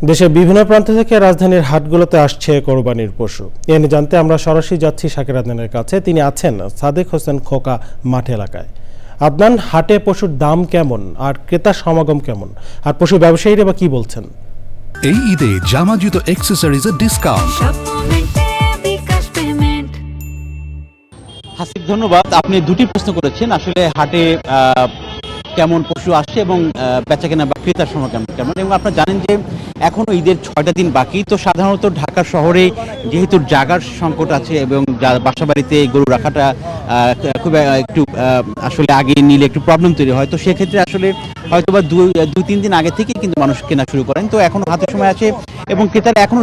দেশের বিভিন্ন প্রান্ত থেকে রাজধানীর হাটগুলোতে আসছে কোরবানির পশু। এ নিয়ে জানতে আমরা সরাসরি যাচ্ছি শাকির আদনানের কাছে। তিনি আছেন সাদেক হোসেন খোকা মাঠ এলাকায়। আদনান, হাটে পশুর দাম কেমন আর ক্রেতা সমাগম কেমন, আর পশু ব্যবসায়ীরা বা কি বলছেন? এই ঈদে জামা জুতো অ্যাক্সেসরিজের ডিসকাউন্ট। হাসিব, ধন্যবাদ। আপনি দুটি প্রশ্ন করেছেন। আসলে হাটে কেমন পশু আসছে এবং বেচাকেনা বা ক্রেতার সময় কেমন, এবং আপনারা জানেন যে এখনো ঈদের 6টা দিন বাকি। তো সাধারণত ঢাকা শহরে যেহেতু জায়গার সংকট আছে এবং বাসা বাড়িতে গরু রাখাটা খুব একটু আসলে আগে নিলে একটু প্রবলেম তৈরি হয়। তো সেক্ষেত্রে আসলে হয়তো বা 2-3 দিন আগে থেকেই কিন্তু মানুষ কেনা শুরু করেন। তো এখনো হাতে সময় আছে এবং ক্রেতারা এখনো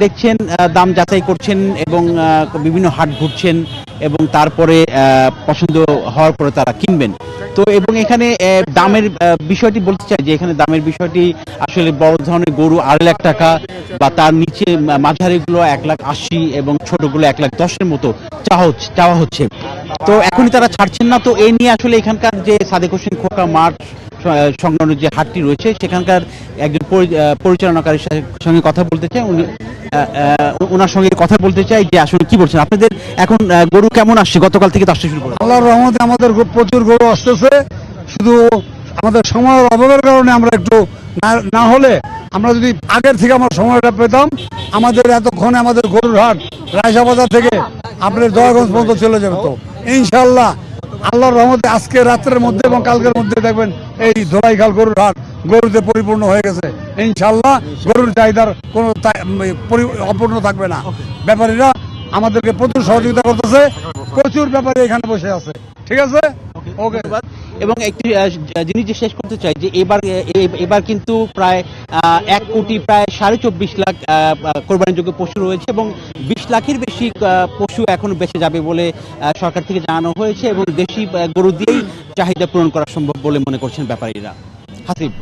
দেখছেন, দাম যাচাই করছেন এবং বিভিন্ন হাট ঘুরছেন এবং তারপরে পছন্দ হওয়ার পরে তারা কিনবেন। তো এবং এখানে দামের বিষয়টি বলতে চাই যে এখানে দামের বিষয়টি আসলে বড় ধরনের গরু 2.5 লাখ টাকা বা তার নিচে মাঝারিগুলো 1,80,000 এবং ছোটগুলো 1,10,000 মতো চাওয়া হচ্ছে। তো এখনই তারা ছাড়ছেন না। তো এই নিয়ে আসলে এখানকার যে সাদেক হোসেন খোকা মাঠ সংলগ্ন যে হাটটি রয়েছে সেখানকার একজন পরিচালনাকারীর সঙ্গে কথা বলতে চাই। ওনার সঙ্গে কথা বলতে চাই যে আসলে কি বলছেন আপনাদের এখন গরু কেমন আসছে, গতকাল থেকে তো আসতে শুরু করে? আল্লাহর রহমতে আমাদের প্রচুর গরু আসতেছে, শুধু আমাদের সময়ের অভাবের কারণে আমরা একটু না হলে আমরা যদি আগের থেকে আমার সময়টা পেতাম, আমাদের এতক্ষণে আমাদের গরুর হাট রায়সা বাজার থেকে আপনার দয়াগঞ্জ পর্যন্ত চলে যাবে। তো ইনশাল্লাহ আল্লাহর রহমতে আজকে রাত্রের মধ্যে এবং কালকের মধ্যে দেখবেন এই ধোলাইখাল গরুর হাট গরুতে পরিপূর্ণ হয়ে গেছে। ইনশাল্লাহ গরুর চাহিদার কোনো অপূর্ণ থাকবে না। ব্যাপারীরা আমাদেরকে প্রচুর সহযোগিতা করতেছে, প্রচুর ব্যাপারী এখানে বসে আছে। ঠিক আছে, ওকে। এবং একটি জিনিস যে শেষ করতে চাই যে এবার কিন্তু প্রায় 1 কোটি প্রায় 24.5 লাখ কোরবানিযোগ্য পশু রয়েছে এবং 20 লাখের বেশি পশু এখন বেঁচে যাবে বলে সরকার থেকে জানানো হয়েছে এবং দেশি গরু দিয়েই চাহিদা পূরণ করা সম্ভব বলে মনে করছেন ব্যাপারীরা। হাসিব।